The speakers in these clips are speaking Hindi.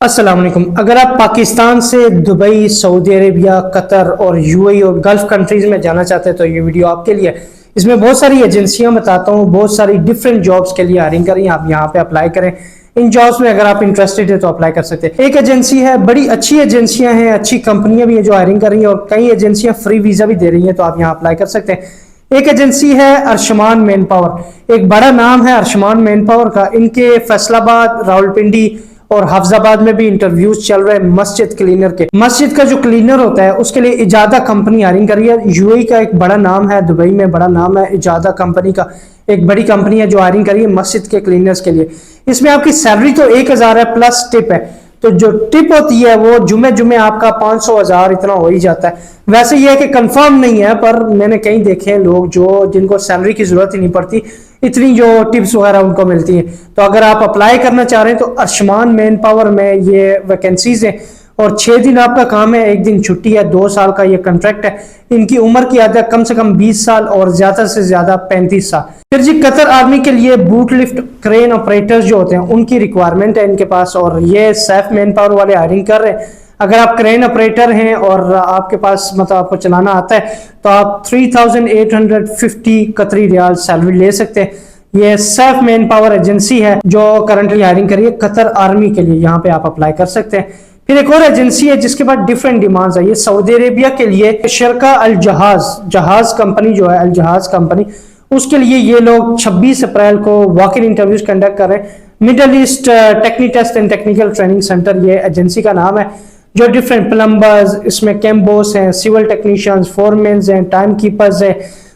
अस्सलाम वालेकुम। अगर आप पाकिस्तान से दुबई, सऊदी अरेबिया, कतर और यूएई और गल्फ कंट्रीज में जाना चाहते हैं तो ये वीडियो आपके लिए। इसमें बहुत सारी एजेंसियां बताता हूँ, बहुत सारी डिफरेंट जॉब्स के लिए हायरिंग करें, आप यहाँ पे अप्लाई करें। इन जॉब्स में अगर आप इंटरेस्टेड है तो अप्लाई कर सकते हैं। एक एजेंसी है, बड़ी अच्छी एजेंसियां हैं, अच्छी कंपनियां भी है जो हायरिंग कर रही है और कई एजेंसियां फ्री वीजा भी दे रही है, तो आप यहाँ अप्लाई कर सकते हैं। एक एजेंसी है अरशमान मैन पावर, एक बड़ा नाम है अरशमान मैन पावर का। इनके फैसलाबाद, रावलपिंडी और हाफजाबाद में भी इंटरव्यूज चल रहे हैं मस्जिद क्लीनर के। मस्जिद का जो क्लीनर होता है उसके लिए इजादा कंपनी हायरिंग कर रही है। यूएई का एक बड़ा नाम है, दुबई में बड़ा नाम है, इजादा कंपनी का एक बड़ी कंपनी है जो हायरिंग कर रही है मस्जिद के क्लीनर्स के लिए। इसमें आपकी सैलरी तो 1000 है प्लस टिप है, तो जो टिप होती है वो जुमे जुमे आपका 500-1000 इतना हो ही जाता है। वैसे ये है कि कंफर्म नहीं है, पर मैंने कहीं देखे हैं लोग जो जिनको सैलरी की जरूरत ही नहीं पड़ती, इतनी जो टिप्स वगैरह उनको मिलती हैं। तो अगर आप अप्लाई करना चाह रहे हैं तो अरशमान मैन पावर में ये वैकेंसीज हैं और 6 दिन आपका काम है, 1 दिन छुट्टी है, 2 साल का ये कॉन्ट्रैक्ट है। इनकी उम्र की हद है कम से कम 20 साल और ज्यादा से ज्यादा 35 साल। फिर जी कतर आर्मी के लिए बूट लिफ्ट क्रेन ऑपरेटर्स जो होते हैं उनकी रिक्वायरमेंट है इनके पास, और ये सैफ मैन पावर वाले हायरिंग कर रहे हैं। अगर आप क्रेन ऑपरेटर हैं और आपके पास मतलब आपको चलाना आता है तो आप 3850 कतरी रियाल सैलरी ले सकते हैं। ये सैफ मैन पावर एजेंसी है जो करंटली हायरिंग कर रही है कतर आर्मी के लिए, यहाँ पे आप अप्लाई कर सकते हैं। फिर एक और एजेंसी है जिसके पास डिफरेंट डिमांड्स है, ये सऊदी अरेबिया के लिए शरका अल जहाज कंपनी जो है, अल जहाज कंपनी, उसके लिए ये लोग 26 अप्रैल को वॉक इन इंटरव्यूज कंडक्ट कर रहे हैं। मिडल ईस्ट टेक्निटेस्ट एंड टेक्निकल ट्रेनिंग सेंटर ये एजेंसी का नाम है, जो डिफरेंट प्लम्बर्स, इसमें कैम्बोस हैं, सिविल टेक्नीशियंस, फोरमेन्स हैं, टाइम कीपर्स हैं,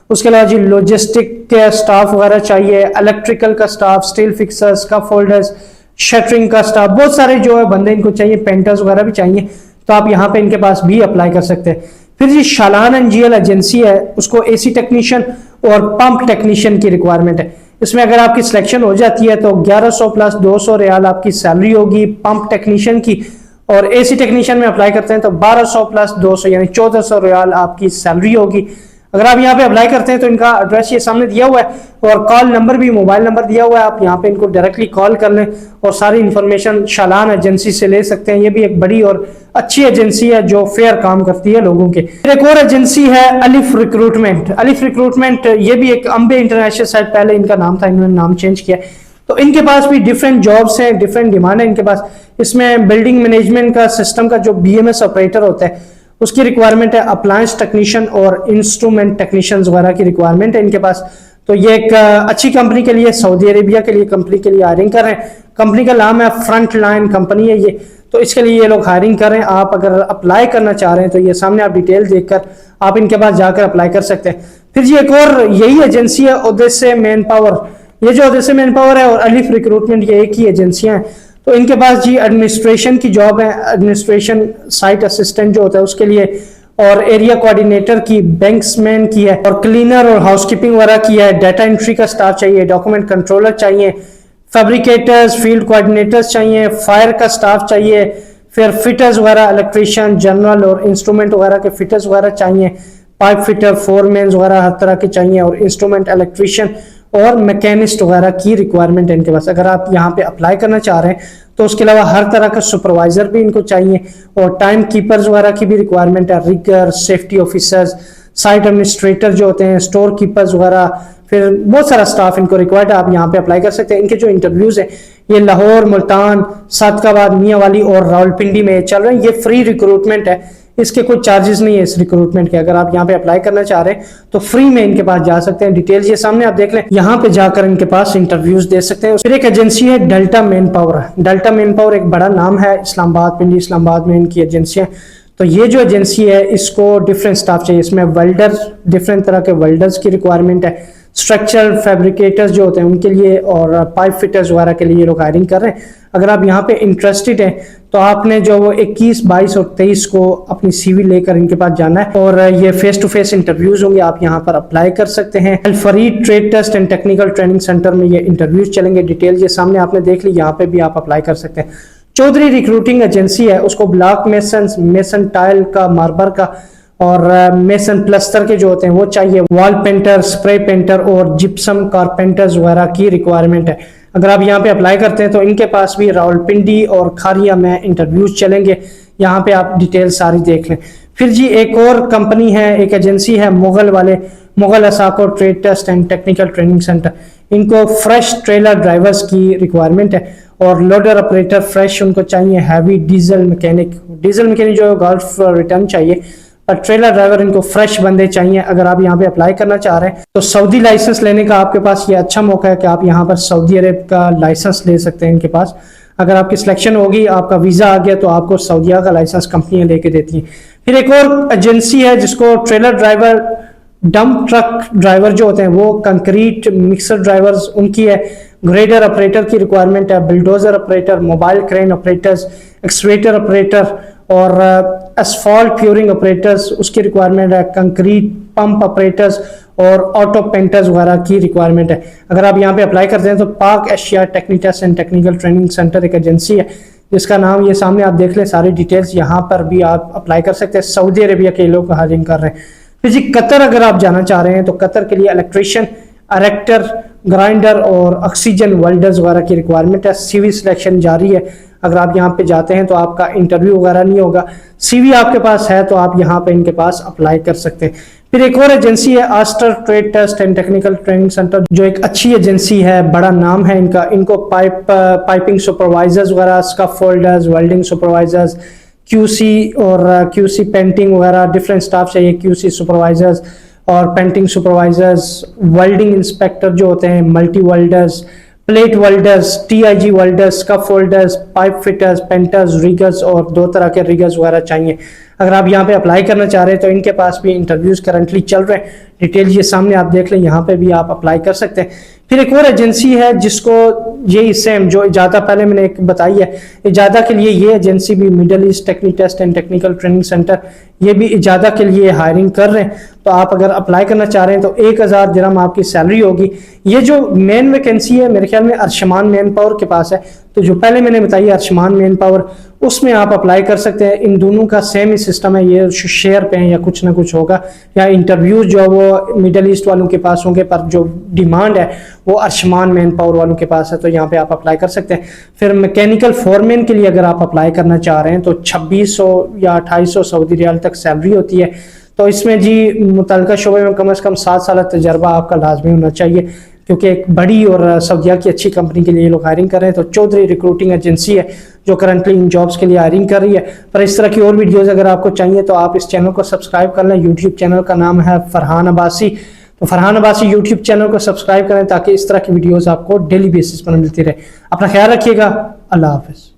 उसके अलावा जी लॉजिस्टिक के स्टाफ वगैरह चाहिए, इलेक्ट्रिकल का staff, steel fixers, cup holders, shuttering का स्टाफ, बहुत सारे जो है बंदे इनको चाहिए, पेंटर्स वगैरह भी चाहिए, तो आप यहाँ पे इनके पास भी अप्लाई कर सकते हैं। फिर जी शालान एनजीएल एजेंसी है, उसको एसी टेक्नीशियन और पंप टेक्नीशियन की रिक्वायरमेंट है। इसमें अगर आपकी सिलेक्शन हो जाती है तो 1100 प्लस 200 रियाल आपकी सैलरी होगी पंप टेक्नीशियन की, और एसी टेक्नीशियन में अप्लाई करते हैं तो 1200 प्लस 200 यानी 1400 रियाल आपकी सैलरी होगी। अगर आप यहाँ पे अप्लाई करते हैं तो इनका एड्रेस ये सामने दिया हुआ है और कॉल नंबर भी, मोबाइल नंबर दिया हुआ है, आप यहाँ पे इनको डायरेक्टली कॉल कर लें और सारी इंफॉर्मेशन शालान एजेंसी से ले सकते हैं। ये भी एक बड़ी और अच्छी एजेंसी है जो फेयर काम करती है लोगों के। फिर एक और एजेंसी है अलिफ रिक्रूटमेंट। अलिफ रिक्रूटमेंट ये भी एक अम्बे इंटरनेशनल साइट, पहले इनका नाम था, इन्होंने नाम चेंज किया, तो इनके पास भी डिफरेंट जॉब्स हैं, डिफरेंट डिमांड है इनके पास। इसमें बिल्डिंग मैनेजमेंट का सिस्टम का जो बीएमएस ऑपरेटर होता है उसकी रिक्वायरमेंट है, अप्लायंस टेक्नीशियन और इंस्ट्रूमेंट टेक्नीशियन वगैरह की रिक्वायरमेंट है इनके पास। तो ये एक अच्छी कंपनी के लिए, सऊदी अरेबिया के लिए कंपनी के लिए हायरिंग कर रहे हैं। कंपनी का नाम है फ्रंट लाइन कंपनी है ये, तो इसके लिए ये लोग हायरिंग कर रहे हैं। आप अगर अप्लाई करना चाह रहे हैं तो ये सामने आप डिटेल देखकर आप इनके पास जाकर अप्लाई कर सकते हैं। फिर जी एक और यही एजेंसी है ओडेसे मैन पावर। ये जो ओडेसे मैन पावर है और अलिफ रिक्रूटमेंट ये एक ही एजेंसियां हैं। तो इनके पास जी एडमिनिस्ट्रेशन की जॉब है, एडमिनिस्ट्रेशन साइट असिस्टेंट जो होता है उसके लिए, और एरिया कोऑर्डिनेटर की, बैंक्समैन की है, और क्लीनर और हाउसकीपिंग वगैरह की है। डाटा एंट्री का स्टाफ चाहिए, डॉक्यूमेंट कंट्रोलर चाहिए, फैब्रिकेटर्स, फील्ड कोऑर्डिनेटर्स चाहिए, फायर का स्टाफ चाहिए, फिर फिटर्स वगैरह, इलेक्ट्रीशियन, जनरल और इंस्ट्रूमेंट वगैरह के फिटर्स वगैरह चाहिए, पाइप फिटर, फोरमैन वगैरह हर तरह के चाहिए, और इंस्ट्रूमेंट इलेक्ट्रीशियन और मैकेनिस्ट वगैरह की रिक्वायरमेंट है इनके पास। अगर आप यहाँ पे अप्लाई करना चाह रहे हैं तो उसके अलावा हर तरह का सुपरवाइजर भी इनको चाहिए, और टाइम कीपर्स वगैरह की भी रिक्वायरमेंट है, rigger, safety officers, site administrator जो होते हैं, स्टोर कीपर्स वगैरह, फिर बहुत सारा स्टाफ इनको रिक्वायर्ड है। आप यहाँ पे अप्लाई कर सकते हैं। इनके जो इंटरव्यूज है ये लाहौर, मुल्तान, सादकाबाद, मियांवाली और रावलपिंडी में चल रहे हैं। ये फ्री रिक्रूटमेंट है, इसके कोई चार्जेस नहीं है इस रिक्रूटमेंट के। अगर आप यहाँ पे अप्लाई करना चाह रहे हैं तो फ्री में इनके पास जा सकते हैं। डिटेल्स ये सामने आप देख लें, यहाँ पे जाकर इनके पास इंटरव्यूज दे सकते हैं। फिर एक एजेंसी है delta man power. Delta man power एक बड़ा नाम है, इस्लामाबाद, पिंडी इस्लामाबाद में इनकी एजेंसी है। तो ये जो एजेंसी है इसको डिफरेंट स्टाफ चाहिए, इसमें वेल्डर, डिफरेंट तरह के वेल्डर्स की रिक्वायरमेंट है, स्ट्रक्चरल फैब्रिकेटर्स जो होते हैं उनके लिए, और पाइप फिटर्स वगैरह के लिए ये लोग हायरिंग कर रहे हैं। अगर आप यहाँ पे इंटरेस्टेड हैं तो आपने जो 21, 22 और 23 को अपनी सीवी लेकर इनके पास जाना है, और ये फेस टू फेस इंटरव्यूज होंगे। आप यहाँ पर अप्लाई कर सकते हैं। Al Fareed trade test and technical training centre में ये इंटरव्यूज चलेंगे। डिटेल ये सामने आपने देख ली, यहाँ पे भी आप अप्लाई कर सकते हैं। चौधरी रिक्रूटिंग एजेंसी है, उसको ब्लॉक मेसन, मेसन टाइल का, मार्बर का और मेसन प्लस्तर के जो होते हैं वो चाहिए, वॉल पेंटर, स्प्रे पेंटर और जिप्सम कारपेंटर्स वगैरह की रिक्वायरमेंट है। अगर आप यहाँ पे अप्लाई करते हैं तो इनके पास भी रावलपिंडी और खारिया में इंटरव्यूज चलेंगे, यहाँ पे आप डिटेल सारी देख लें। फिर जी एक और कंपनी है, एक एजेंसी है मुगल वाले, मुगल असाको trade test and technical training centre. इनको फ्रेश ट्रेलर ड्राइवर्स की रिक्वायरमेंट है और लोडर ऑपरेटर फ्रेश उनको चाहिए, हैवी डीजल मैकेनिक जो है गल्फ रिटर्न चाहिए, और ट्रेलर ड्राइवर इनको फ्रेश बंदे चाहिए। अगर आप यहाँ पे अप्लाई करना चाह रहे हैं तो सऊदी लाइसेंस लेने का आपके पास ये अच्छा मौका है कि आप यहाँ पर सऊदी अरब का लाइसेंस ले सकते हैं इनके पास। अगर आपकी सिलेक्शन होगी, आपका वीजा आ गया, तो आपको सऊदीया का लाइसेंस कंपनियां लेके देती हैं। फिर एक और एजेंसी है जिसको trailer driver, dump truck driver जो होते हैं वो, कंक्रीट मिक्सर ड्राइवर्स उनकी है, ग्रेडर ऑपरेटर की रिक्वायरमेंट है, bulldozer operator, mobile crane operators, excavator operator और एसफॉल्ट प्योरिंग ऑपरेटर्स उसकी रिक्वायरमेंट है, कंक्रीट पंप ऑपरेटर्स और ऑटो पेंटर्स वगैरह की रिक्वायरमेंट है। अगर आप यहाँ पे अप्लाई करते हैं तो पाक Asia technical and technical training centre एक एजेंसी है जिसका नाम ये सामने आप देख लें, सारी डिटेल्स यहाँ पर भी आप अप्लाई कर सकते हैं। सऊदी अरेबिया के लोग हायरिंग कर रहे हैं। फिर जी कतर अगर आप जाना चाह रहे हैं तो कतर के लिए इलेक्ट्रिशियन, इरेक्टर, ग्राइंडर और ऑक्सीजन वेल्डर्स वगैरह की रिक्वायरमेंट है। सीवी सिलेक्शन जारी है। अगर आप यहाँ पे जाते हैं तो आपका इंटरव्यू वगैरह नहीं होगा, सीवी आपके पास है तो आप यहाँ पे इनके पास अप्लाई कर सकते हैं। फिर एक और एजेंसी है Aster trade test and technical training centre, जो एक अच्छी एजेंसी है, बड़ा नाम है इनका। इनको पाइपिंग सुपरवाइजर्स वगैरह, स्कैफोल्डर्स, वेल्डिंग सुपरवाइजर्स, क्यूसी और क्यूसी पेंटिंग वगैरह डिफरेंट स्टाफ चाहिए, क्यूसी सुपरवाइजर्स और पेंटिंग सुपरवाइजर्स, वेल्डिंग इंस्पेक्टर जो होते हैं, multi welders, plate welders, TIG welders, scuff welders, pipe fitters, painters, riggers और 2 तरह के रिगर्स वगैरह चाहिए। अगर आप यहाँ पे अप्लाई करना चाह रहे हैं तो इनके पास भी इंटरव्यूज करंटली चल रहे हैं, डिटेल ये सामने आप देख लें, यहाँ पे भी आप अप्लाई कर सकते हैं। फिर एक और एजेंसी है जिसको यही सेम जो इजादा पहले मैंने एक बताई है, इजादा के लिए ये एजेंसी भी, Middle East technique test and technical training centre, ये भी इजादा के लिए हायरिंग कर रहे हैं। तो आप अगर अप्लाई करना चाह रहे हैं तो 1000 दिरहम आपकी सैलरी होगी। ये जो मेन वैकेंसी है मेरे ख्याल में अर्शमान मैन पावर के पास है, तो जो पहले मैंने बताई अर्शमान मैन पावर, उसमें आप अप्लाई कर सकते हैं। इन दोनों का सेम ही सिस्टम है, ये शेयर पे है या कुछ ना कुछ होगा, या इंटरव्यूज जो वो मिडल ईस्ट वालों के पास होंगे, पर जो डिमांड है वो अर्शमान मैन पावर वालों के पास है, तो यहाँ पे आप अप्लाई कर सकते हैं। फिर मैकेनिकल फोरमैन के लिए अगर आप अप्लाई करना चाह रहे हैं तो 2600 या 2800 सऊदी रियाल तक सैलरी होती है। तो इसमें जी मुतल्लिका शोबे में कम से कम 7 साल तजर्बा आपका लाजमी होना चाहिए, क्योंकि एक बड़ी और सऊदीया की अच्छी कंपनी के लिए ये लोग हायरिंग कर रहे हैं। तो चौधरी रिक्रूटिंग एजेंसी है जो करंटली इन जॉब्स के लिए हायरिंग कर रही है। पर इस तरह की और वीडियोस अगर आपको चाहिए तो आप इस चैनल को सब्सक्राइब कर लें। यूट्यूब चैनल का नाम है फरहान अब्बासी, तो फरहान अब्बासी यूट्यूब चैनल को सब्सक्राइब करें ताकि इस तरह की वीडियोस आपको डेली बेसिस पर मिलती रहे। अपना ख्याल रखिएगा। अल्लाह हाफिज़।